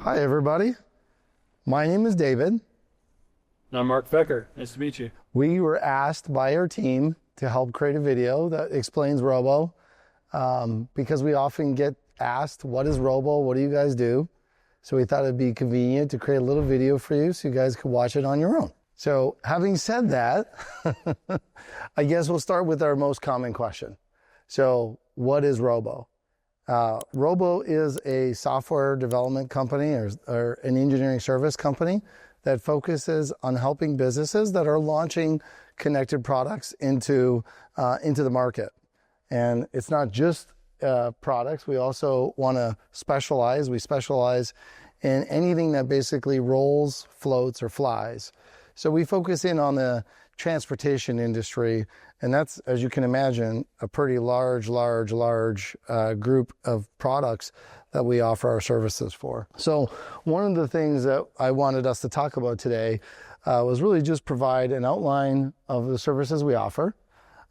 Hi, everybody. My name is David. And I'm Mark Becker. Nice to meet you. We were asked by our team to help create a video that explains Robo because we often get asked, what is Robo? What do you guys do? So we thought it'd be convenient to create a little video for you so you guys could watch it on your own. So having said that, I guess we'll start with our most common question. So what is Robo? Robo is a software development company or an engineering service company that focuses on helping businesses that are launching connected products into the market. And it's not just products. We also want to specialize. We specialize in anything that basically rolls, floats, or flies. So we focus in on the transportation industry, and that's, as you can imagine, a pretty large group of products that we offer our services for. So one of the things that I wanted us to talk about today was really just provide an outline of the services we offer.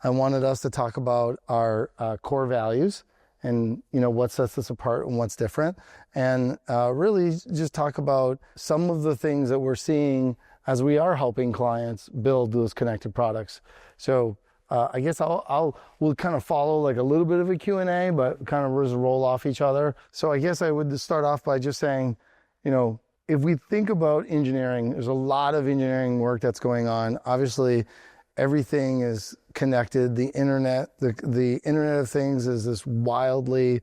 I wanted us to talk about our core values and what sets us apart and what's different, and really just talk about some of the things that we're seeing as we are helping clients build those connected products. So I guess we'll kind of follow like a little bit of a Q&A, but kind of just roll off each other. So I guess I would start off by just saying, if we think about engineering, there's a lot of engineering work that's going on. Obviously, everything is connected. The internet of things is this wildly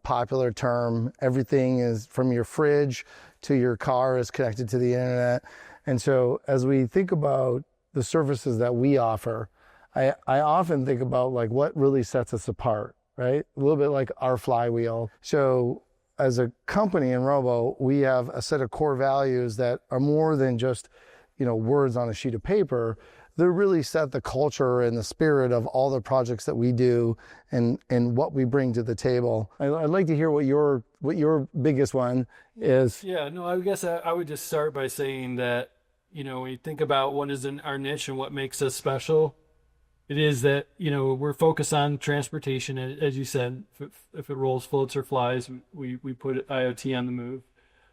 popular term. Everything is from your fridge to your car is connected to the internet. And so as we think about the services that we offer, I often think about like what really sets us apart, right? A little bit like our flywheel. So as a company in Robo, we have a set of core values that are more than just, words on a sheet of paper. They really set the culture and the spirit of all the projects that we do and what we bring to the table. I'd like to hear what your biggest one is. Yeah, no, I guess I would just start by saying that, when you think about what is in our niche and what makes us special, it is that, we're focused on transportation. As you said, if it rolls, floats, or flies, we put IoT on the move.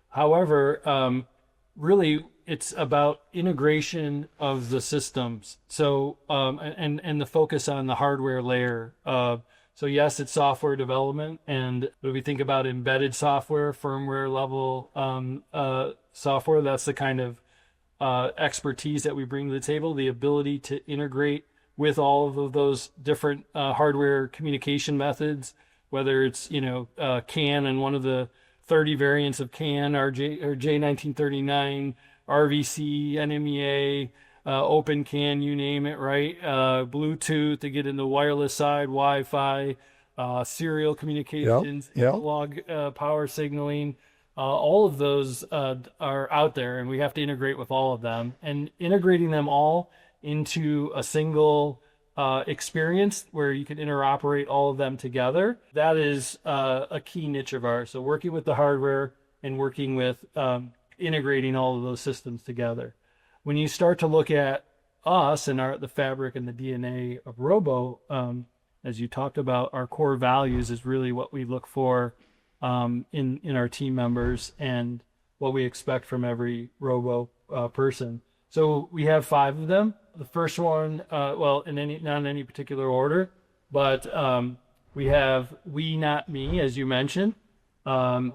However, really, it's about integration of the systems. So, and the focus on the hardware layer. So yes, it's software development. And when we think about embedded software, firmware level software, that's the kind of expertise that we bring to the table, the ability to integrate with all of those different hardware communication methods, whether it's, CAN and one of the 30 variants of CAN, or J1939, RVC, NMEA, Open CAN, you name it, right? Bluetooth to get in the wireless side, Wi-Fi, serial communications, analog power signaling. All of those are out there, and we have to integrate with all of them. And integrating them all into a single experience where you can interoperate all of them together, that is a key niche of ours. So working with the hardware and working with integrating all of those systems together. When you start to look at us and the fabric and the DNA of Robo, as you talked about, our core values is really what we look for in our team members and what we expect from every Robo person. So we have 5 of them. The first one, not in any particular order, but we have we, not me, as you mentioned. And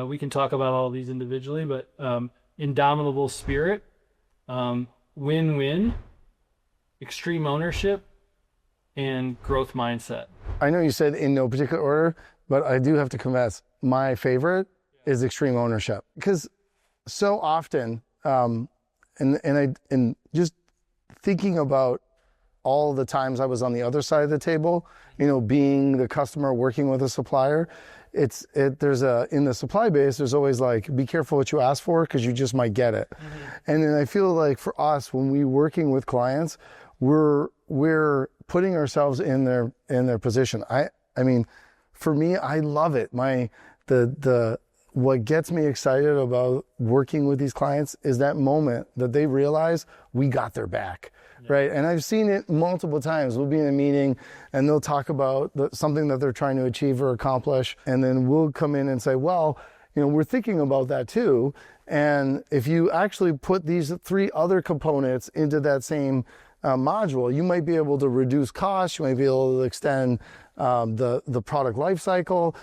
we can talk about all these individually, but Endominable Spirit, Win-Win, Extreme Ownership, and Growth Mindset. I know you said in no particular order, but I do have to confess, my favorite is Extreme Ownership. Because so often, and just thinking about all the times I was on the other side of the table, being the customer working with a supplier, there's in the supply base, there's always like, be careful what you ask for because you just might get it. Mm-hmm. And then I feel like for us, when we're working with clients, we're putting ourselves in their position. I mean, for me, I love it. What gets me excited about working with these clients is that moment that they realize we got their back. Right. And I've seen it multiple times. We'll be in a meeting and they'll talk about something that they're trying to achieve or accomplish. And then we'll come in and say, well, we're thinking about that too. And if you actually put these 3 other components into that same module, you might be able to reduce costs. You might be able to extend the product life cycle.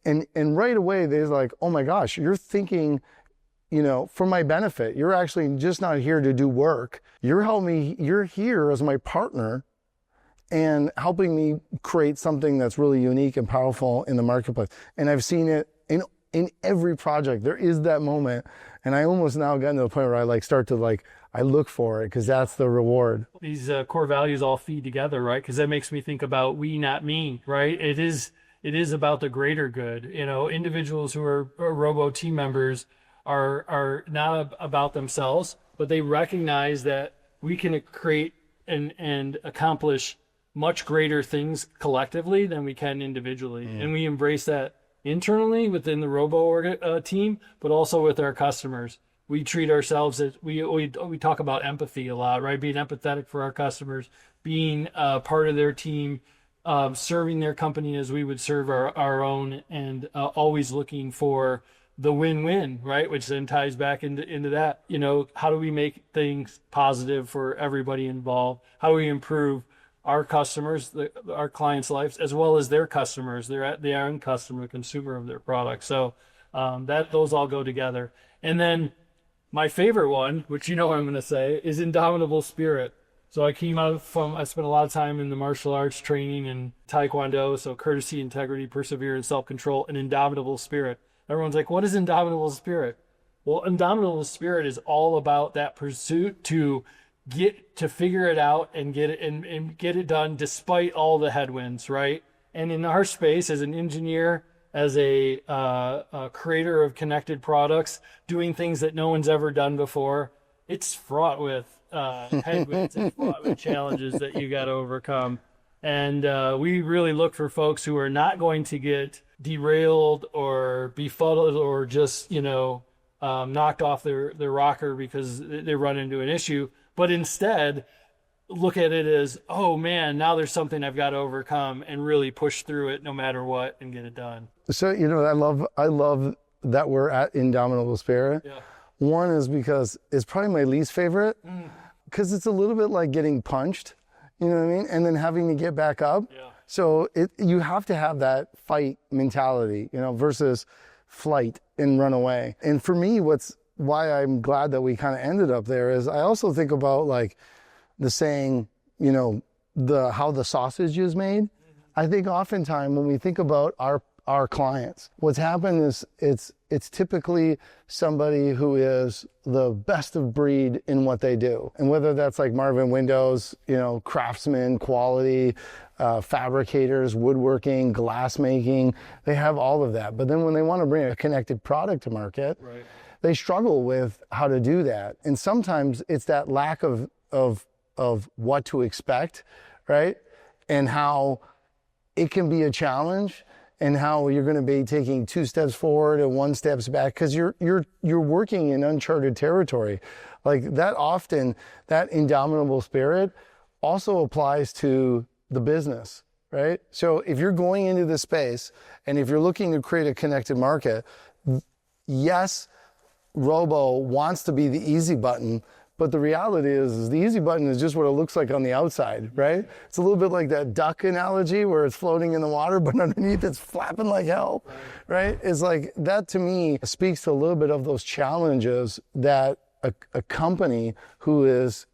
And right away, they're like, oh my gosh, you're thinking, for my benefit. You're actually just not here to do work. You're here as my partner and helping me create something that's really unique and powerful in the marketplace. And I've seen it in every project. There is that moment. And I almost now gotten to the point where I start to I look for it, because that's the reward. These core values all feed together, right? Because that makes me think about we, not me, right? It is about the greater good. Individuals who are Robo team members are not about themselves, but they recognize that we can create and accomplish much greater things collectively than we can individually. And we embrace that internally within the Robo team, but also with our customers. We treat ourselves as we talk about empathy a lot, right? Being empathetic for our customers, being part of their team, serving their company as we would serve our own, and always looking for the win-win, right? Which then ties back into that. How do we make things positive for everybody involved? How do we improve our customers, our clients' lives, as well as their customers, their end customer, consumer of their product? So those all go together. And then my favorite one, which what I'm going to say, is Indomitable Spirit. So I spent a lot of time in the martial arts training and Taekwondo. So courtesy, integrity, perseverance, self-control, and Indomitable Spirit. Everyone's like, what is Indomitable Spirit? Well, Indomitable Spirit is all about that pursuit to figure it out and get it done despite all the headwinds, right? And in our space, as an engineer, as a creator of connected products, doing things that no one's ever done before, it's fraught with headwinds and fraught with challenges that you got to overcome. And we really look for folks who are not going to get derailed or befuddled or just knocked off their rocker because they run into an issue, but instead look at it as, oh man, now there's something I've got to overcome, and really push through it no matter what and get it done. So I love that we're at Indomitable Spirit. Yeah. One is because it's probably my least favorite, because it's a little bit like getting punched, you know what I mean? And then having to get back up. Yeah. So you have to have that fight mentality, versus flight and run away. And for me, why I'm glad that we kind of ended up there is I also think about the saying, how the sausage is made. I think oftentimes when we think about our clients, what's happened is it's typically somebody who is the best of breed in what they do. And whether that's like Marvin Windows, craftsmen, quality, fabricators, woodworking, glass making, they have all of that. But then when they want to bring a connected product to market, right, they struggle with how to do that. And sometimes it's that lack of what to expect, right? And how it can be a challenge, and how you're going to be taking 2 steps forward and 1 step back, because you're working in uncharted territory. Like that, often that indomitable spirit also applies to the business, right? So if you're going into this space and if you're looking to create a connected market, yes, Robo wants to be the easy button, but the reality is the easy button is just what it looks like on the outside, right? It's a little bit like that duck analogy where it's floating in the water, but underneath it's flapping like hell, right? It's like that, to me, speaks to a little bit of those challenges that a company who is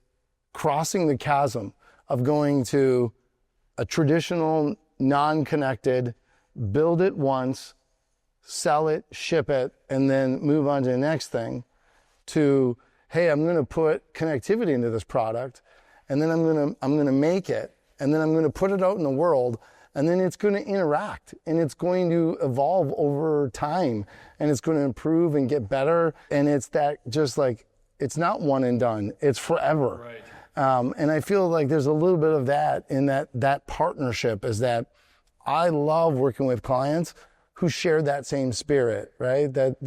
crossing the chasm of going to a traditional, non-connected, build it once, sell it, ship it, and then move on to the next thing, to, hey, I'm going to put connectivity into this product, and then I'm going to make it, and then I'm going to put it out in the world, and then it's going to interact, and it's going to evolve over time, and it's going to improve and get better, and it's that, just like, it's not one and done, it's forever. Right. And I feel like there's a little bit of that in that partnership, is that I love working with clients who share that same spirit, right? That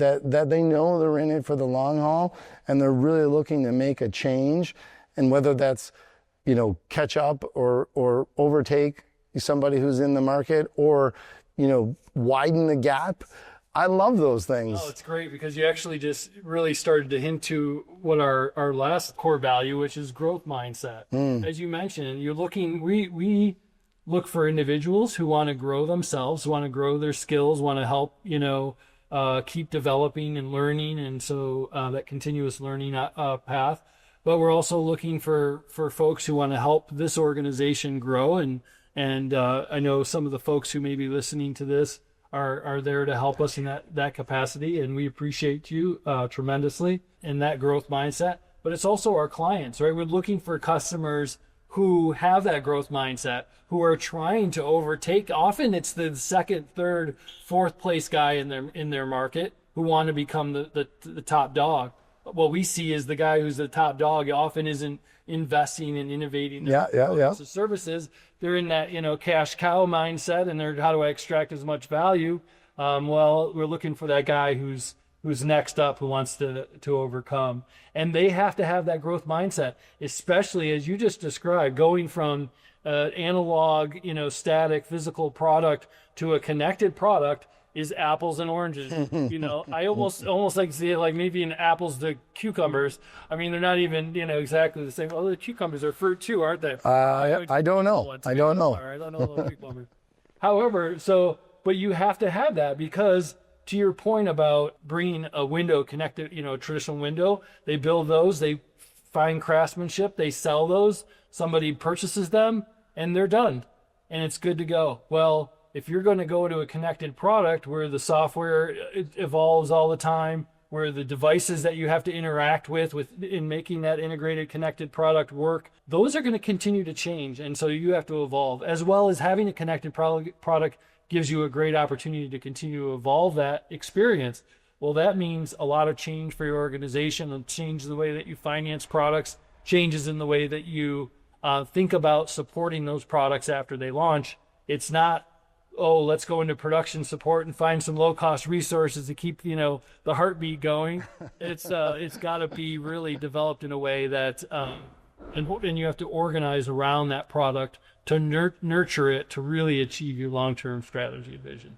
they know they're in it for the long haul, and they're really looking to make a change. And whether that's, catch up or overtake somebody who's in the market, or, widen the gap, I love those things. Oh, it's great because you actually just really started to hint to what our last core value, which is growth mindset. As you mentioned, we look for individuals who want to grow themselves, want to grow their skills, want to help, keep developing and learning. And so that continuous learning path. But we're also looking for folks who want to help this organization grow. And I know some of the folks who may be listening to this are there to help us in that capacity. And we appreciate you tremendously in that growth mindset. But it's also our clients, right? We're looking for customers who have that growth mindset, who are trying to overtake. Often it's the second, third, fourth place guy in their market who want to become the top dog. What we see is the guy who's the top dog often isn't investing and innovating services. They're in that cash cow mindset, and they're, how do I extract as much value? Well, we're looking for that guy who's next up, who wants to overcome. And they have to have that growth mindset, especially as you just described, going from analog, static physical product to a connected product is apples and oranges. I almost like to see it like maybe in apples to cucumbers. I mean, they're not even, exactly the same. Oh, the cucumbers are fruit too, aren't they? I don't know. I don't know. I don't know the cucumbers. However, but you have to have that because, to your point about bringing a window connected, a traditional window, they build those, they find craftsmanship, they sell those, somebody purchases them, and they're done. And it's good to go. Well, if you're going to go to a connected product where the software evolves all the time, where the devices that you have to interact with in making that integrated connected product work, those are going to continue to change. And so you have to evolve, as well as having a connected product gives you a great opportunity to continue to evolve that experience. Well, that means a lot of change for your organization, and change in the way that you finance products, changes in the way that you think about supporting those products after they launch. It's not, oh, let's go into production support and find some low-cost resources to keep, the heartbeat going. It's got to be really developed in a way that, and you have to organize around that product to nurture it to really achieve your long-term strategy vision.